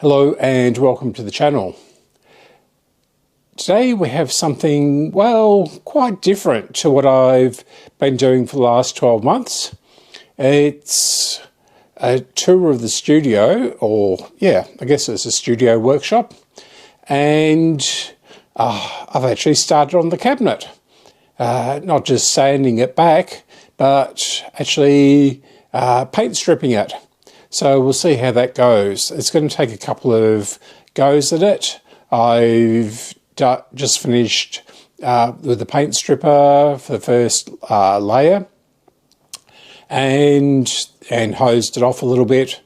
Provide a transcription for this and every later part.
Hello and welcome to the channel. Today we have something, well, quite different to what I've been doing for the last 12 months. It's a tour of the studio, or yeah, I guess it's a studio workshop. And I've actually started on the cabinet. Not just sanding it back, but actually paint stripping it. So we'll see how that goes. It's going to take a couple of goes at it. I've just finished with the paint stripper for the first layer and hosed it off a little bit.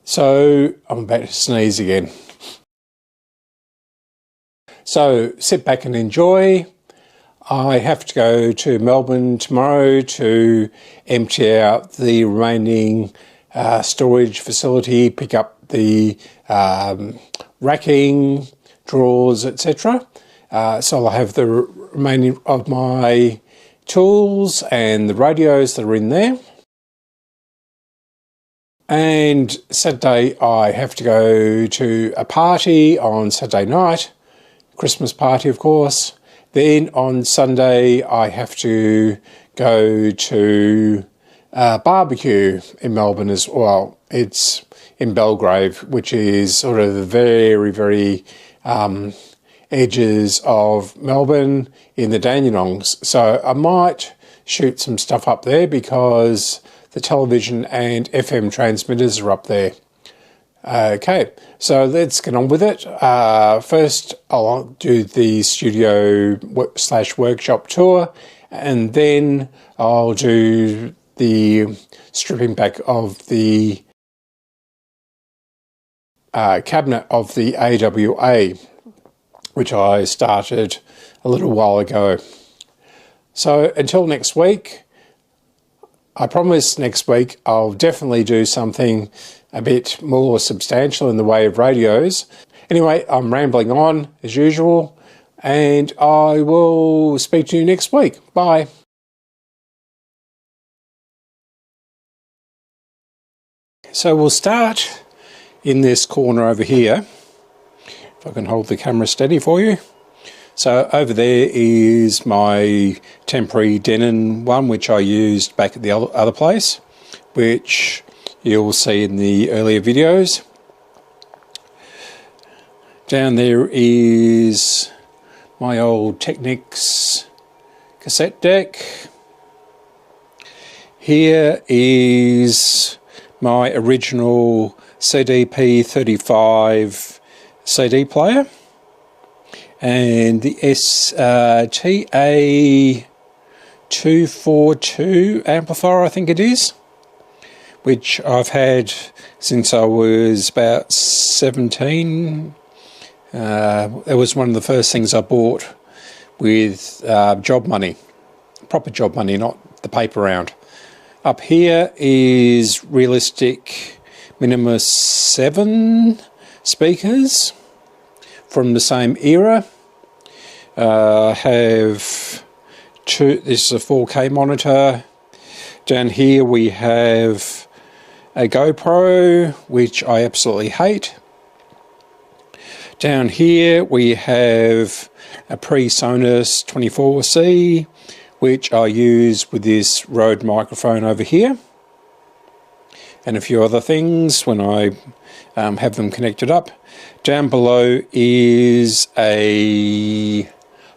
So I'm about to sneeze again. So sit back and enjoy. I have to go to Melbourne tomorrow to empty out the remaining storage facility, pick up the racking, drawers, etc. So I'll have the remaining of my tools and the radios that are in there. And Saturday I have to go to a party on Saturday night, Christmas party of course. Then on Sunday, I have to go to a barbecue in Melbourne as well. It's in Belgrave, which is sort of the very, very edges of Melbourne in the Dandenongs. So I might shoot some stuff up there because the television and FM transmitters are up there. Okay, so let's get on with it. First, I'll do the studio / workshop tour, and then I'll do the stripping back of the cabinet of the AWA, which I started a little while ago. So until next week, I promise next week I'll definitely do something a bit more substantial in the way of radios. Anyway, I'm rambling on as usual, and I will speak to you next week. Bye. So we'll start in this corner over here, if I can hold the camera steady for you. So over there is my temporary Denon one, which I used back at the other place, which you'll see in the earlier videos. Down there is my old Technics cassette deck. Here is my original CDP35 CD player. And the TA242 amplifier, I think it is, which I've had since I was about 17. It was one of the first things I bought with job money, proper job money, not the paper round. Up here is Realistic Minimus 7 speakers from the same era. Have two. This is a 4K monitor. Down here we have a GoPro, which I absolutely hate. Down here we have a pre-Sonos 24C, which I use with this Rode microphone over here, and a few other things when I have them connected up. Down below is a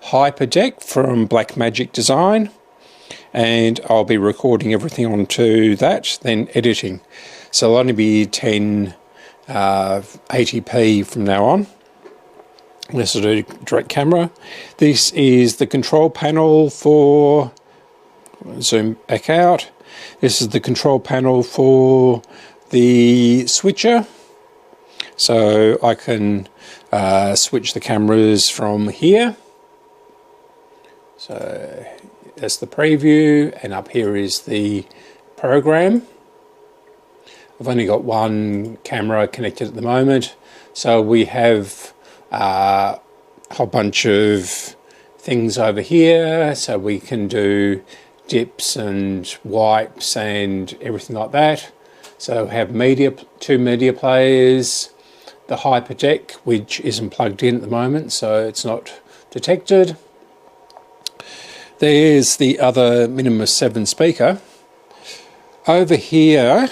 Hyper Deck from Blackmagic Design, and I'll be recording everything onto that, then editing. So it'll only be 1080p from now on. This is a direct camera. This is the control panel for, zoom back out. This is the control panel for the switcher. So I can switch the cameras from here. So that's the preview, and up here is the program. I've only got one camera connected at the moment, so we have a whole bunch of things over here, so we can do dips and wipes and everything like that. So we have two media players, the hyperdeck, which isn't plugged in at the moment, so it's not detected. There's the other minimum 7 speaker. Over here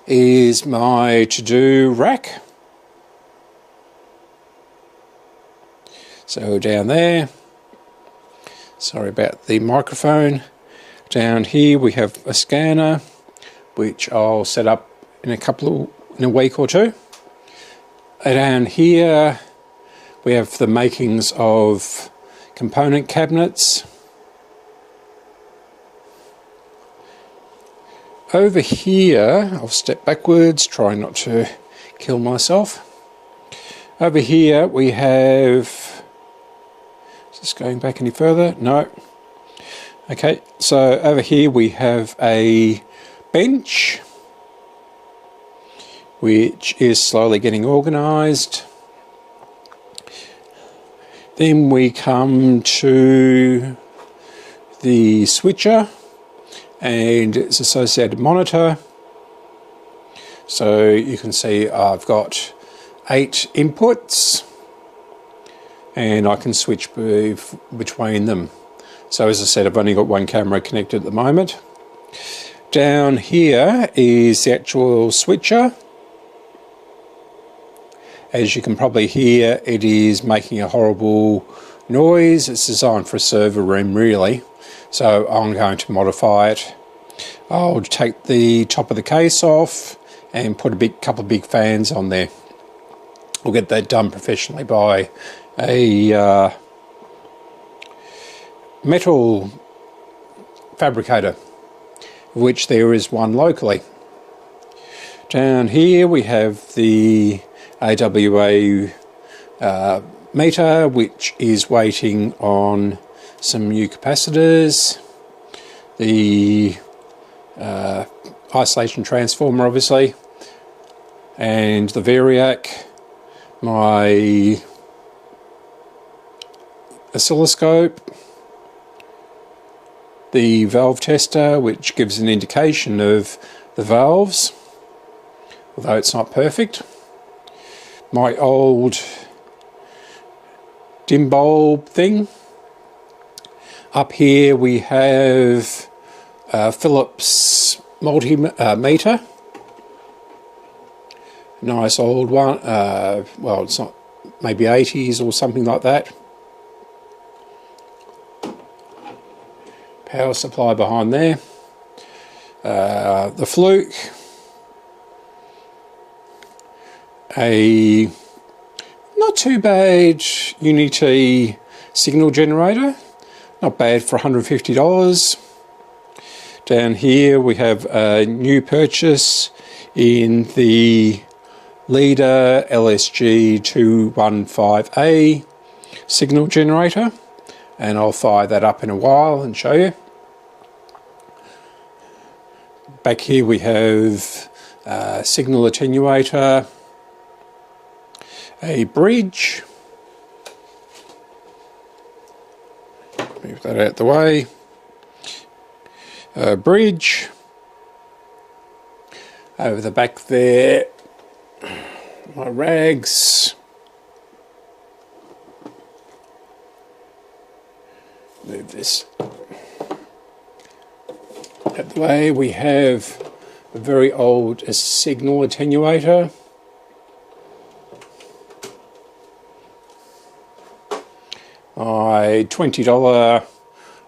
is my to-do rack. So down there, sorry about the microphone. Down here we have a scanner, which I'll set up in a week or two. And down here we have the makings of component cabinets. Over here, I'll step backwards, try not to kill myself. Over here we have, is this going back any further? No. Okay, so over here we have a bench, which is slowly getting organised. Then we come to the switcher and its associated monitor. So you can see I've got 8 inputs and I can switch between them. So as I said, I've only got one camera connected at the moment. Down here is the actual switcher. As you can probably hear, it is making a horrible noise. It's designed for a server room really, so I'm going to modify it. I'll take the top of the case off and put a couple of big fans on there. We'll get that done professionally by a metal fabricator, of which there is one locally. Down here we have the AWA meter, which is waiting on some new capacitors, the isolation transformer obviously, and the variac, my oscilloscope, the valve tester, which gives an indication of the valves, although it's not perfect, my old dim bulb thing. Up here we have Philips multimeter, nice old one, well it's not, maybe 80s or something like that. Power supply behind there, the Fluke, a not too bad Unity signal generator, not bad for $150. Down here we have a new purchase in the Leader LSG 215A signal generator, and I'll fire that up in a while and show you. Back here we have a signal attenuator, a bridge, move that out the way, a bridge, over the back there, my rags, move this out the way, we have a very old signal attenuator, my $20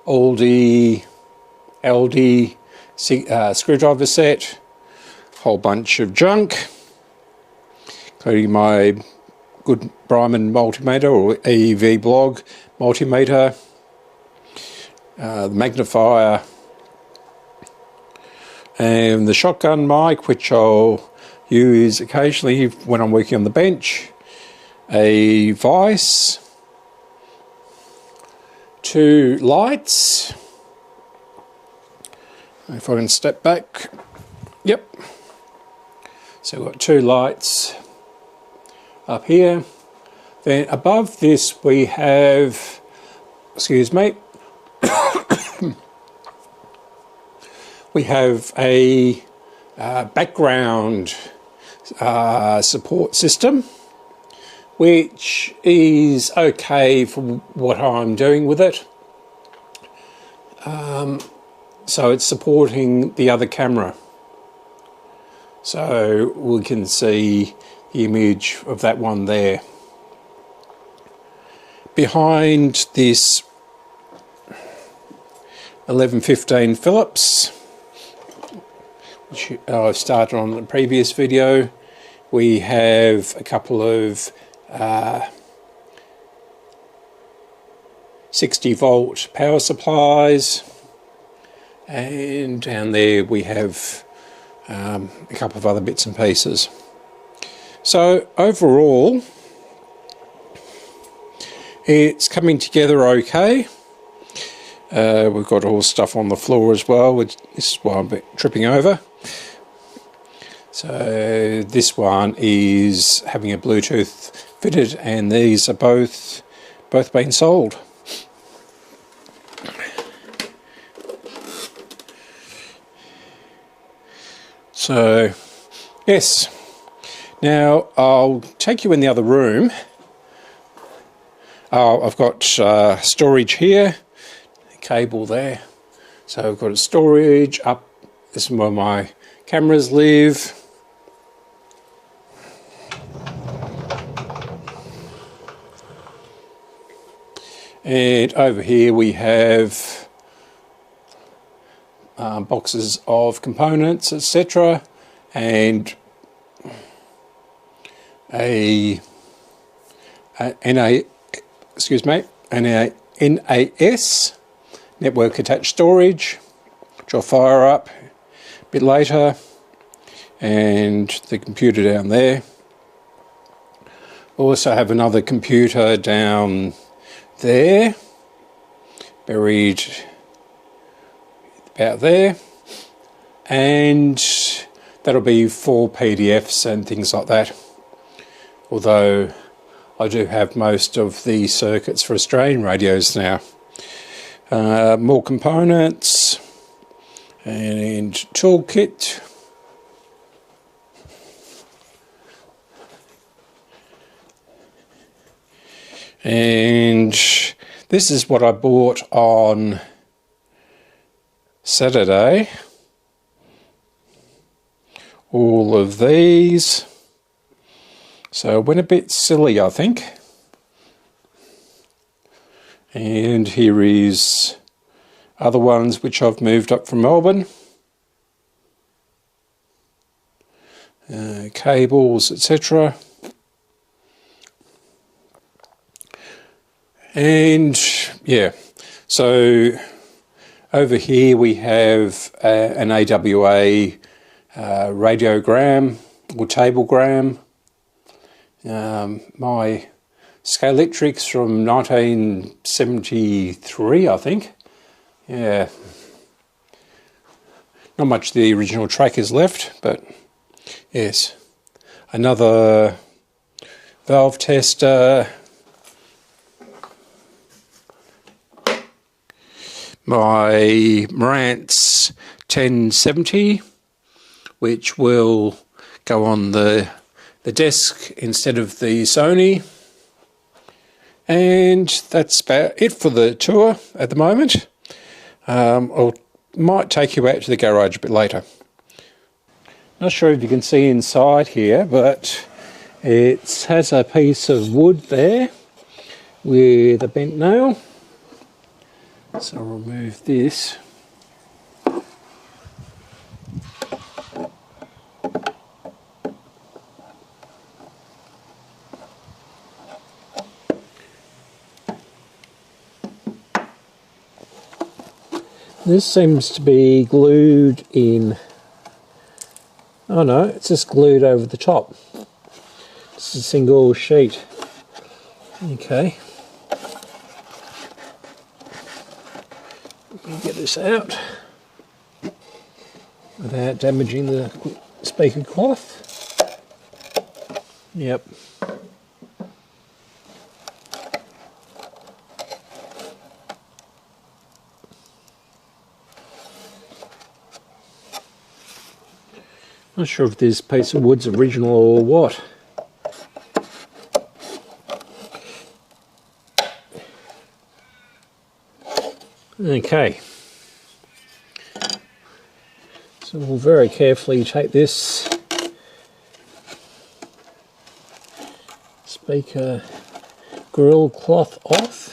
oldie LD screwdriver set, whole bunch of junk, including my good Bryman multimeter or EEV blog multimeter, the magnifier, and the shotgun mic, which I'll use occasionally when I'm working on the bench, a vise, 2 lights, if I can step back, yep, so we've got 2 lights up here. Then above this we have, excuse me, we have a background support system, which is okay for what I'm doing with it. So it's supporting the other camera. So we can see the image of that one there. Behind this 1115 Phillips, which I've started on the previous video, we have a couple of 60 volt power supplies, and down there we have a couple of other bits and pieces. So overall it's coming together okay. We've got all stuff on the floor as well, which this is why I'm a bit tripping over. So this one is having a Bluetooth fitted, and these are both been sold. So yes, now I'll take you in the other room. I've got storage here, cable there. So I've got a storage up. This is where my cameras live. And over here we have boxes of components, etc., and an NAS, network attached storage, which I'll fire up a bit later, and the computer down there. Also have another computer down there, buried about there, and that'll be for PDFs and things like that, although I do have most of the circuits for Australian radios now. More components and toolkit. And this is what I bought on Saturday. All of these. So it went a bit silly, I think. And here is other ones which I've moved up from Melbourne. Cables, etc. And yeah, so over here we have an AWA radiogram or tablegram. My Scalextrics from 1973, I think. Yeah, not much of the original track is left, but yes. Another valve tester. My Marantz 1070, which will go on the desk instead of the Sony. And that's about it for the tour at the moment. I might take you out to the garage a bit later. Not sure if you can see inside here, but it has a piece of wood there with a bent nail. So I'll remove this. This seems to be glued in. Oh no, it's just glued over the top. It's a single sheet. Okay. Let me get this out without damaging the speaker cloth. Yep. Not sure if this piece of wood's original or what. Okay. So we'll very carefully take this speaker grill cloth off.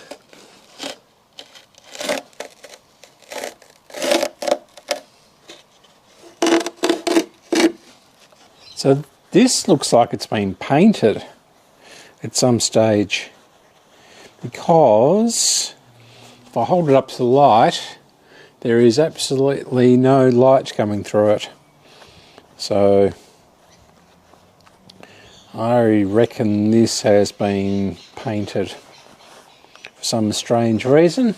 So this looks like it's been painted at some stage, because if I hold it up to the light, there is absolutely no light coming through it. So I reckon this has been painted for some strange reason.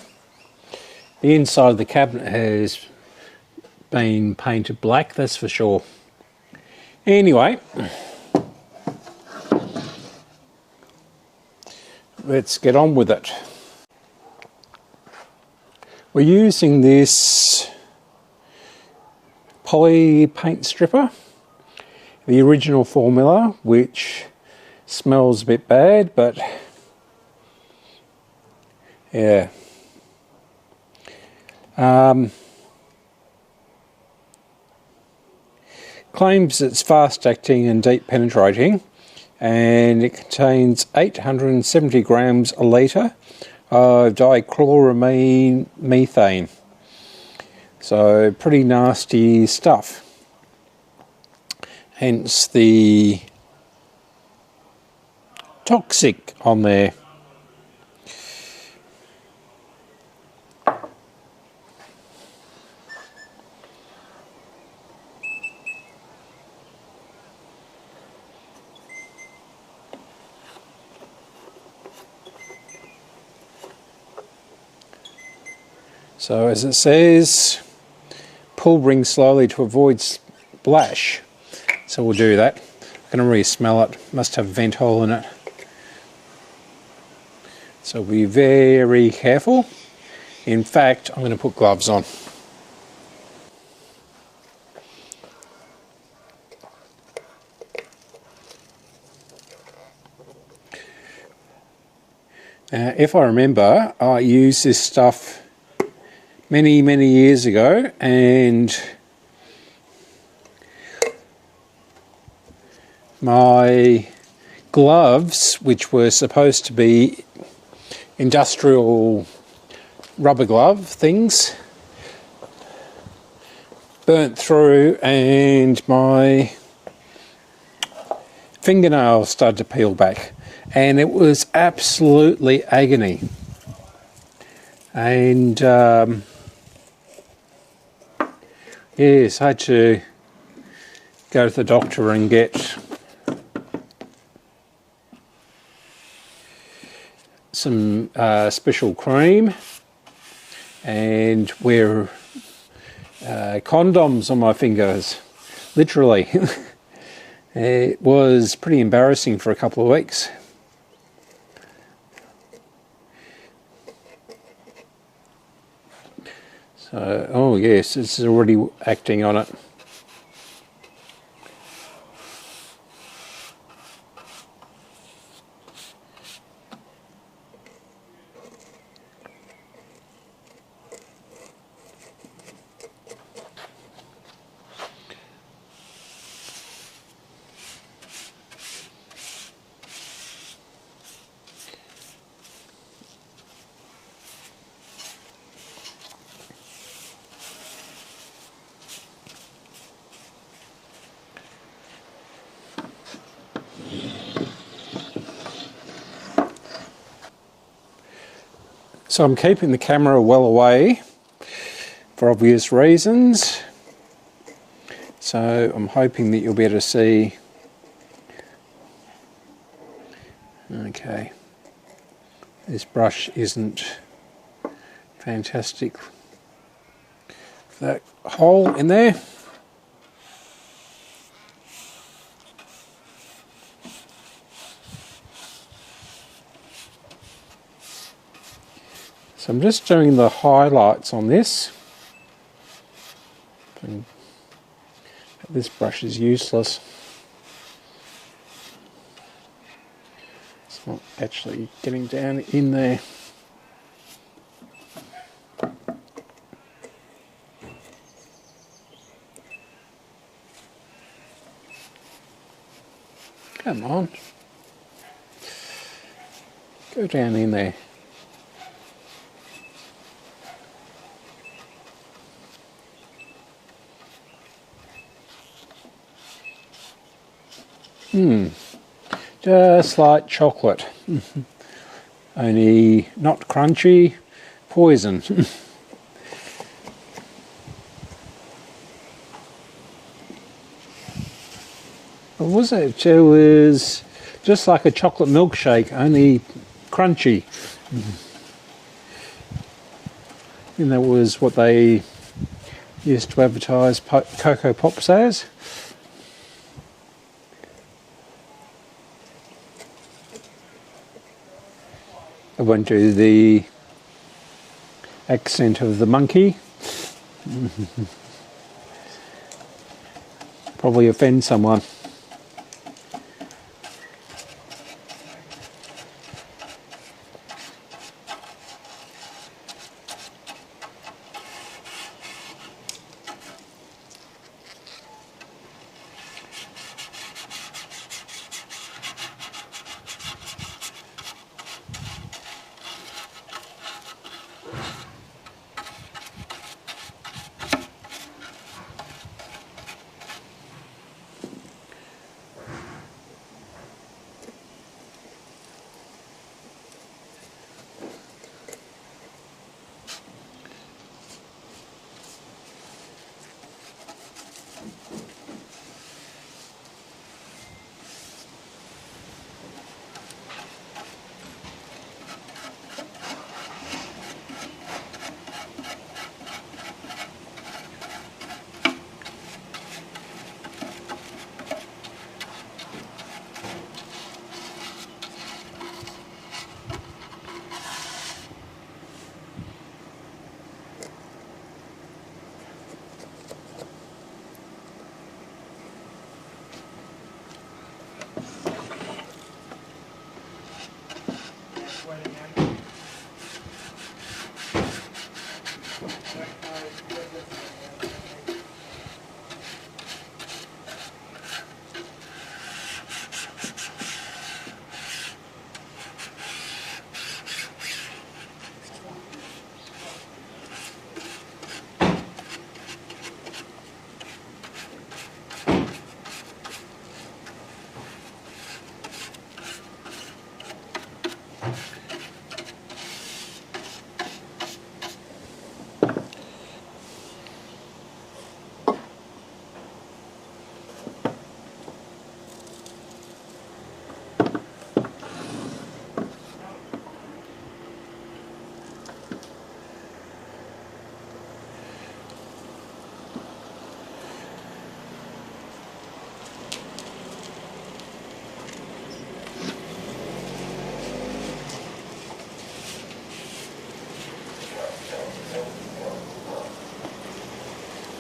The inside of the cabinet has been painted black, that's for sure. Anyway, let's get on with it. We're using this poly paint stripper, the original formula, which smells a bit bad, but yeah. Claims it's fast acting and deep penetrating, and it contains 870 grams a litre of dichloramine methane. So pretty nasty stuff. Hence the toxic on there. So as it says, pull ring slowly to avoid splash. So we'll do that. I can already smell it. Must have a vent hole in it. So be very careful. In fact, I'm going to put gloves on. Now, if I remember, I used this stuff many years ago, and my gloves, which were supposed to be industrial rubber glove things, burnt through and my fingernails started to peel back, and it was absolutely agony. And yes, I had to go to the doctor and get some special cream and wear condoms on my fingers, literally. It was pretty embarrassing for a couple of weeks. So, oh yes, it's already acting on it. So I'm keeping the camera well away for obvious reasons. So I'm hoping that you'll be able to see. Okay. This brush isn't fantastic. That hole in there. So I'm just doing the highlights on this. This brush is useless. It's not actually getting down in there. Come on. Go down in there. Just like chocolate. Only not crunchy, poison. What was it? It was just like a chocolate milkshake, only crunchy. And that was what they used to advertise Cocoa Pops as. I won't do the accent of the monkey. Probably offend someone.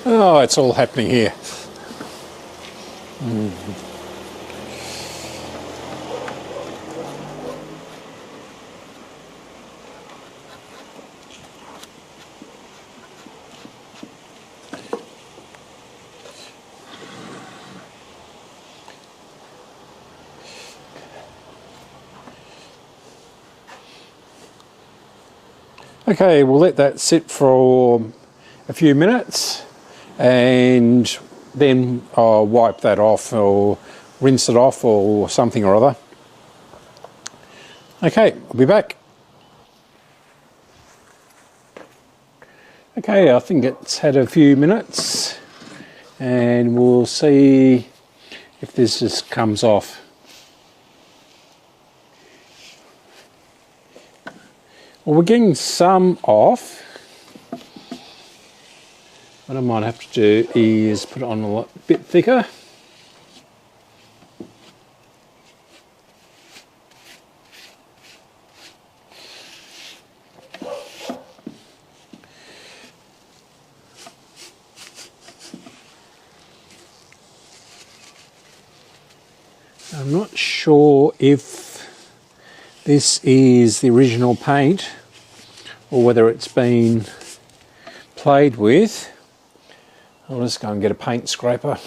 Oh, it's all happening here. Okay, we'll let that sit for a few minutes and then I'll wipe that off or rinse it off or something or other. Okay, I'll be back. Okay, I think it's had a few minutes and we'll see if this just comes off. Well, we're getting some off. What I might have to do is put it on a bit thicker. I'm not sure if this is the original paint or whether it's been played with. I'll just go and get a paint scraper.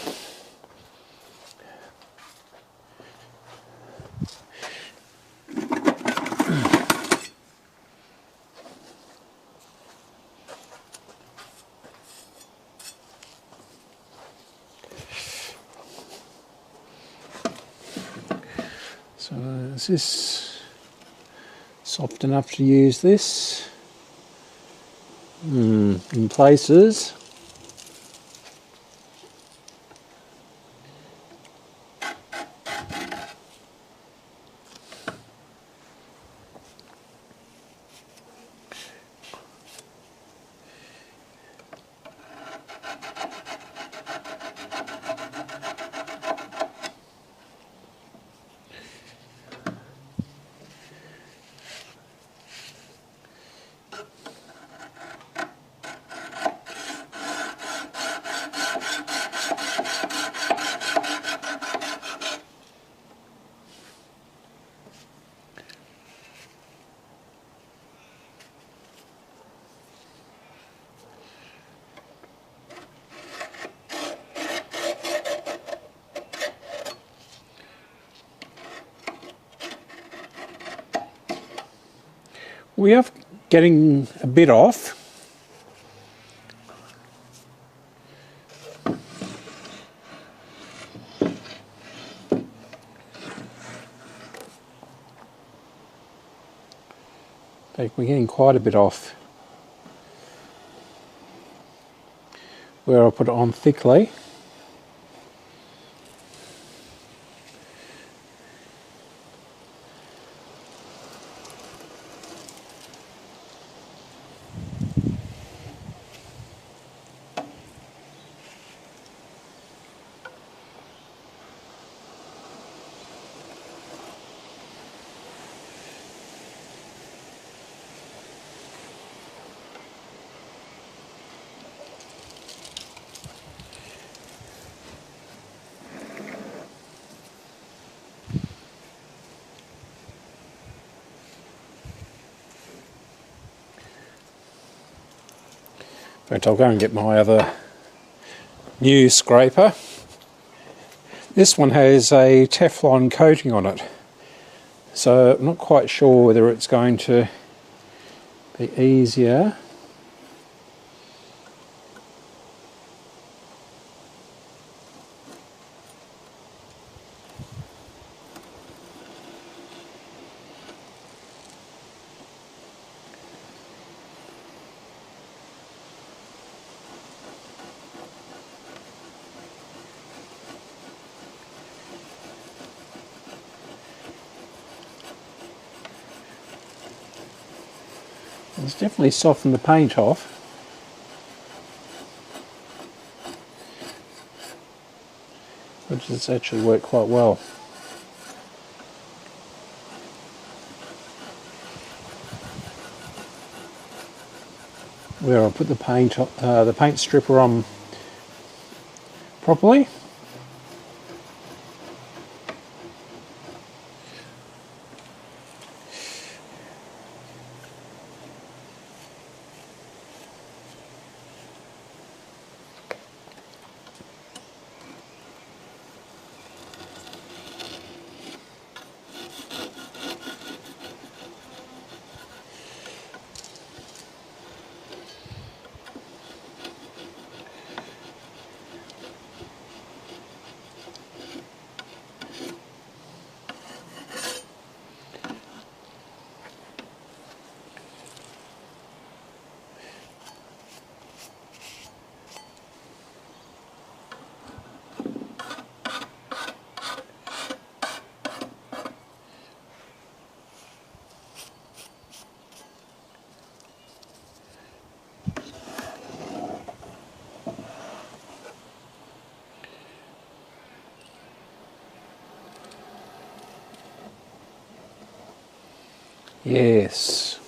So is this soft enough to use this? In places. We are getting a bit off. In fact, we're getting quite a bit off where I'll put it on thickly. In fact, I'll go and get my other new scraper. This one has a Teflon coating on it, so I'm not quite sure whether it's going to be easier. It's definitely softened the paint off. Which has actually worked quite well. Where I'll put the paint stripper on properly. Yes.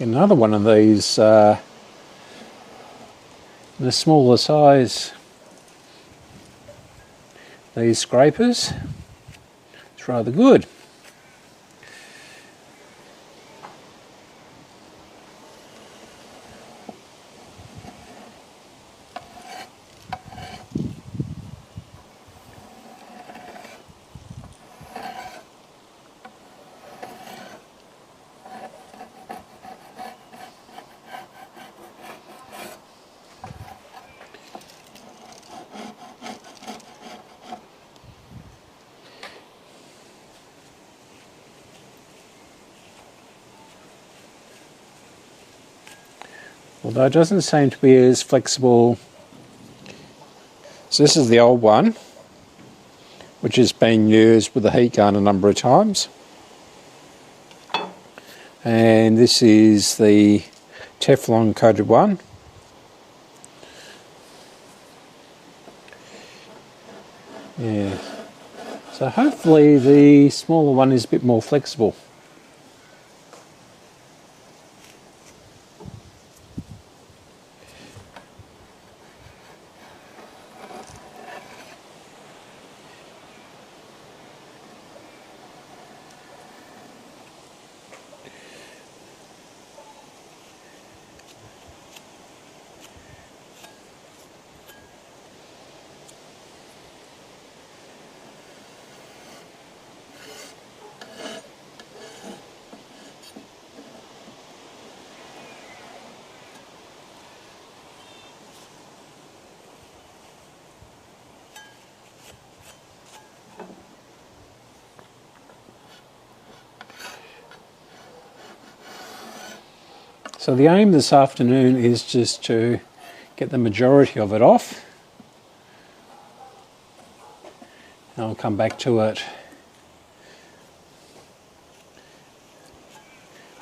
another one of these in a smaller size. These scrapers. It's rather good. Although it doesn't seem to be as flexible. So this is the old one, which has been used with the heat gun a number of times. And this is the Teflon coated one. Yeah. So hopefully the smaller one is a bit more flexible. So the aim this afternoon is just to get the majority of it off. I'll come back to it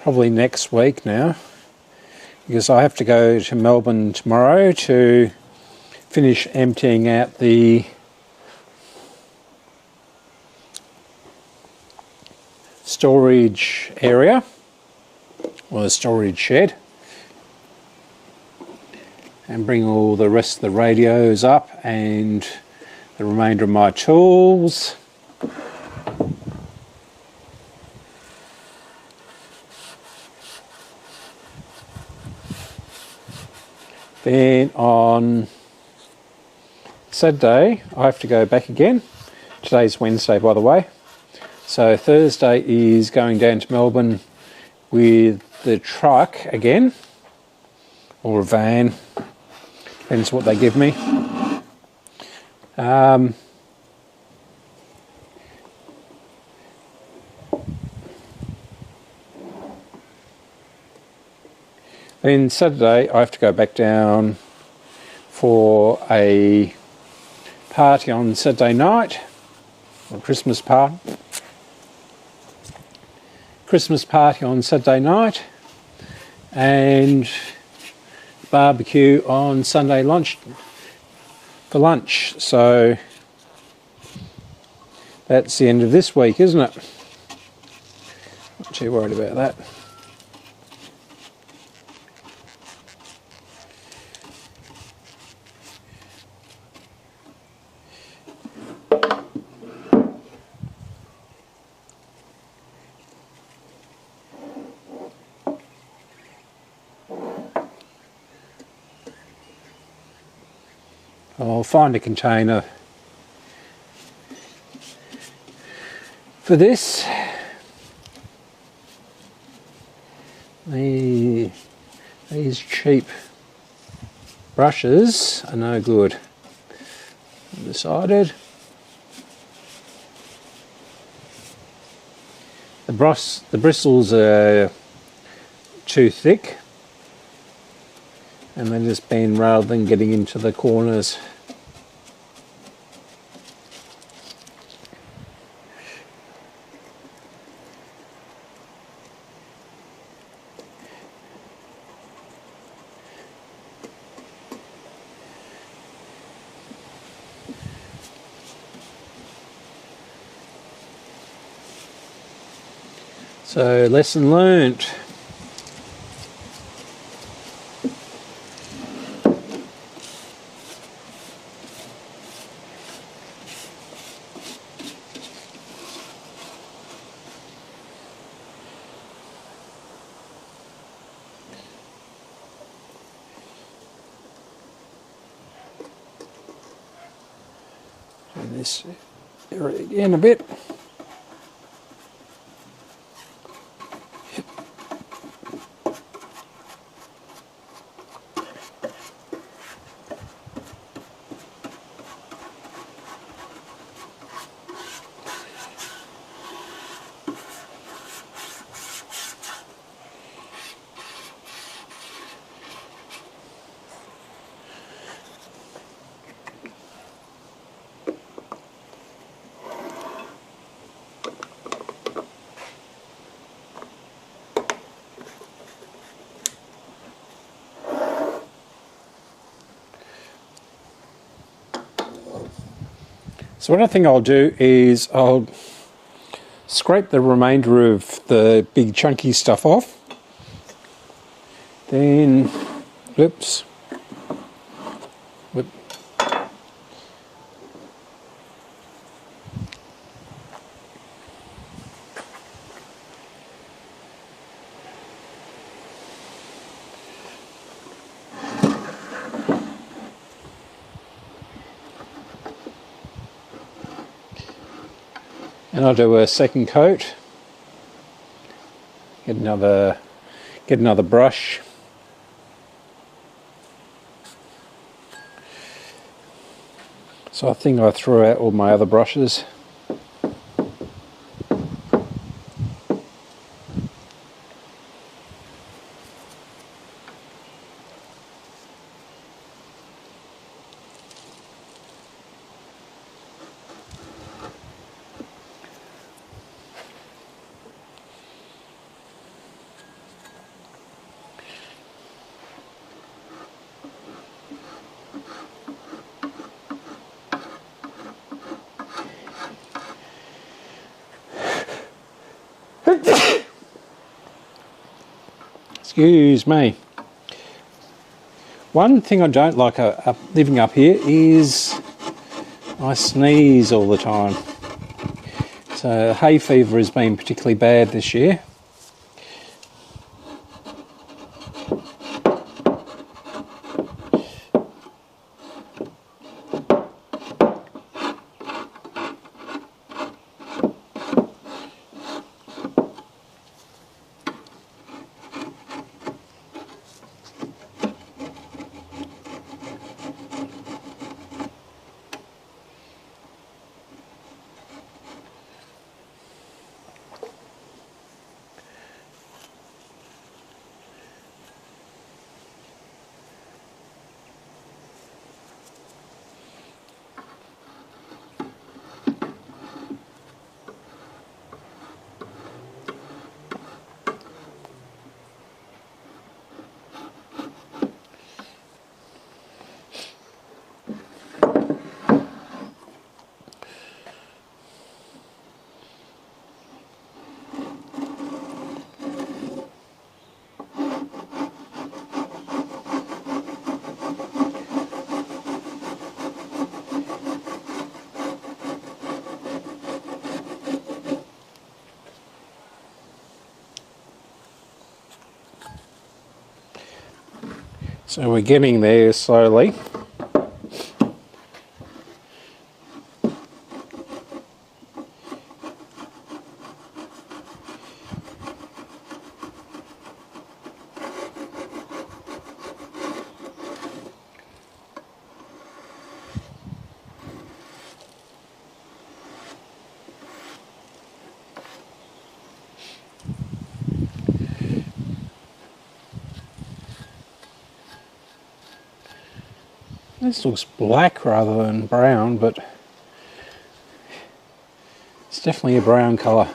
probably next week now, because I have to go to Melbourne tomorrow to finish emptying out the storage area, or the storage shed, and bring all the rest of the radios up and the remainder of my tools. Then on Saturday I have to go back again. Today's Wednesday, by the way. So Thursday is going down to Melbourne with the truck again, or a van, depends what they give me. Then Saturday I have to go back down for a party on Saturday night, or Christmas party. Christmas party on Saturday night, and barbecue on Sunday lunch for lunch. So that's the end of this week, isn't it? Not too worried about that. I'll find a container for this. These cheap brushes are no good. I decided the bristles are too thick, and they just bend rather than getting into the corners. So, lesson learnt. Turn this area again a bit. So what I think I'll do is I'll scrape the remainder of the big chunky stuff off. Then, whoops, whoop. And I'll do a second coat. Get another brush. So I think I threw out all my other brushes. Excuse me. One thing I don't like living up here is I sneeze all the time. So hay fever has been particularly bad this year. So we're getting there slowly. This looks black rather than brown, but it's definitely a brown colour.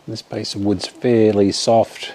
This piece of wood's fairly soft.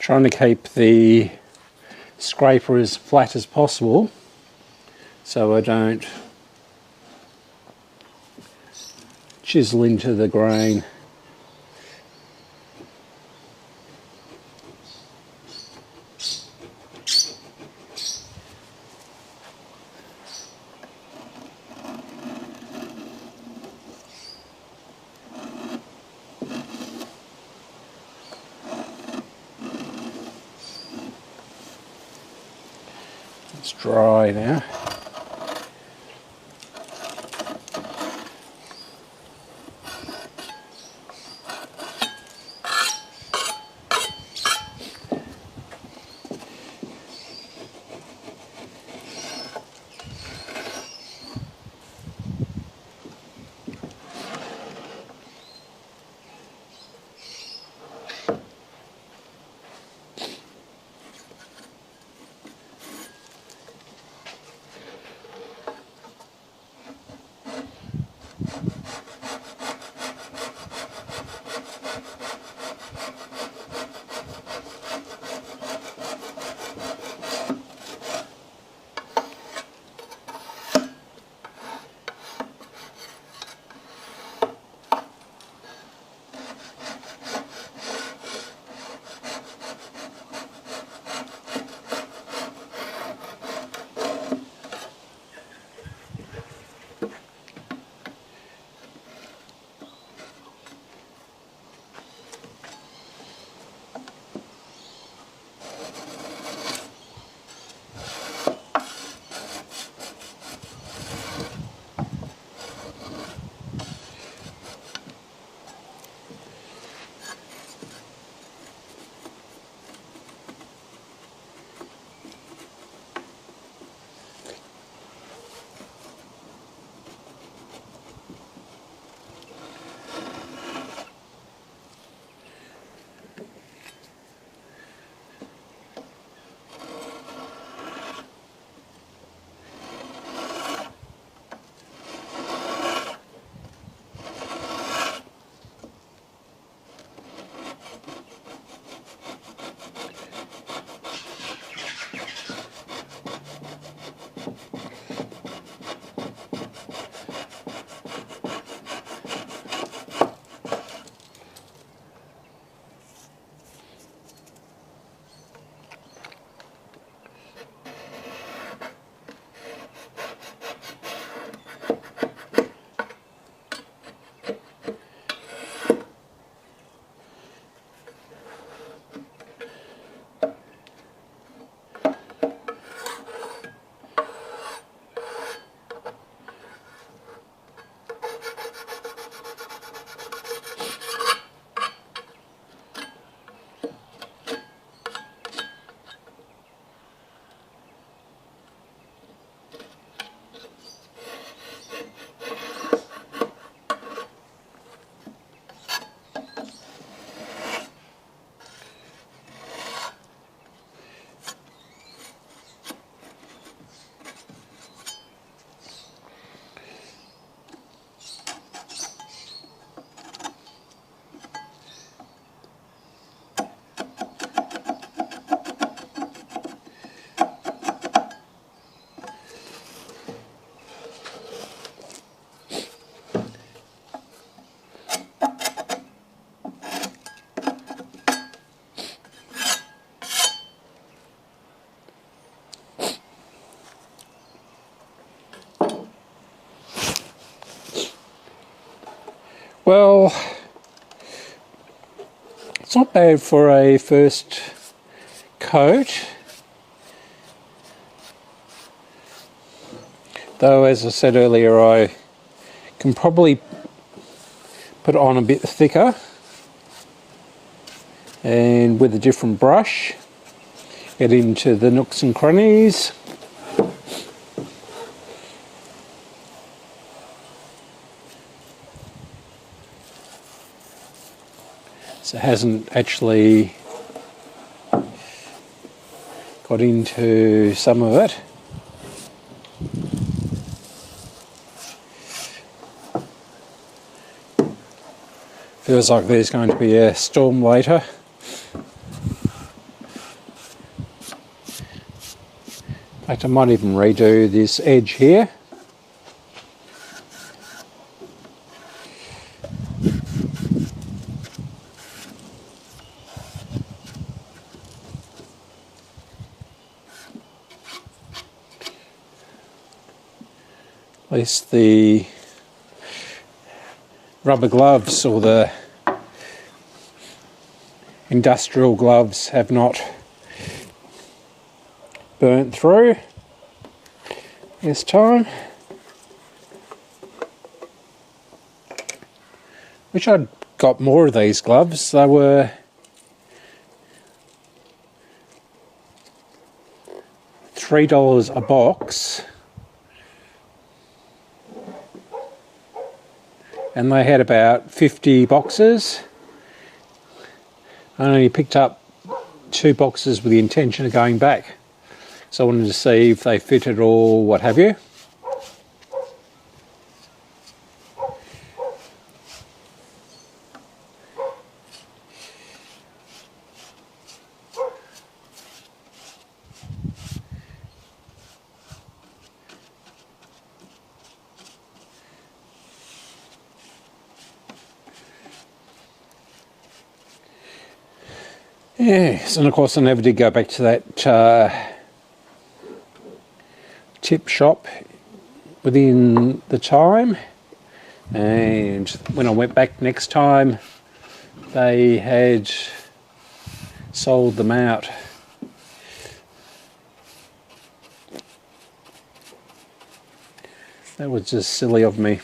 trying to keep the scraper as flat as possible so I don't chisel into the grain. It's dry now. Well, it's not bad for a first coat, though as I said earlier I can probably put it on a bit thicker and with a different brush get into the nooks and crannies. So it hasn't actually got into some of it. Feels like there's going to be a storm later. fact, I might even redo this edge here. At least the rubber gloves or the industrial gloves have not burnt through this time. Wish I'd got more of these gloves. They were $3 a box, and they had about 50 boxes. I only picked up 2 boxes with the intention of going back, so I wanted to see if they fitted or what have you. Yes, and of course I never did go back to that tip shop within the time, and when I went back next time they had sold them out. That was just silly of me.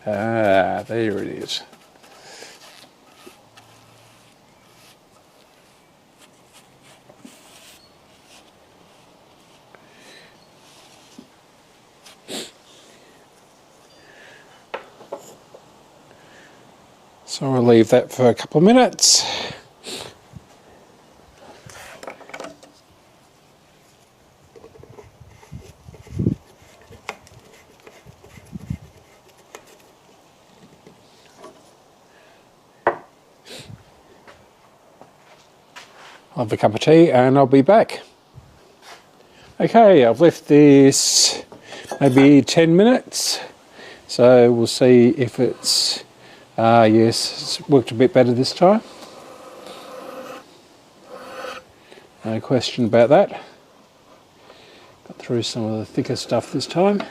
Ah, there it is. So I'll leave that for a couple of minutes. I'll have a cup of tea and I'll be back. Okay, I've left this maybe 10 minutes, so we'll see if it's yes, it's worked a bit better this time. No question about that. Got through some of the thicker stuff this time.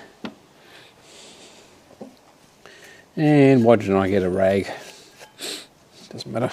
And why didn't I get a rag? Doesn't matter.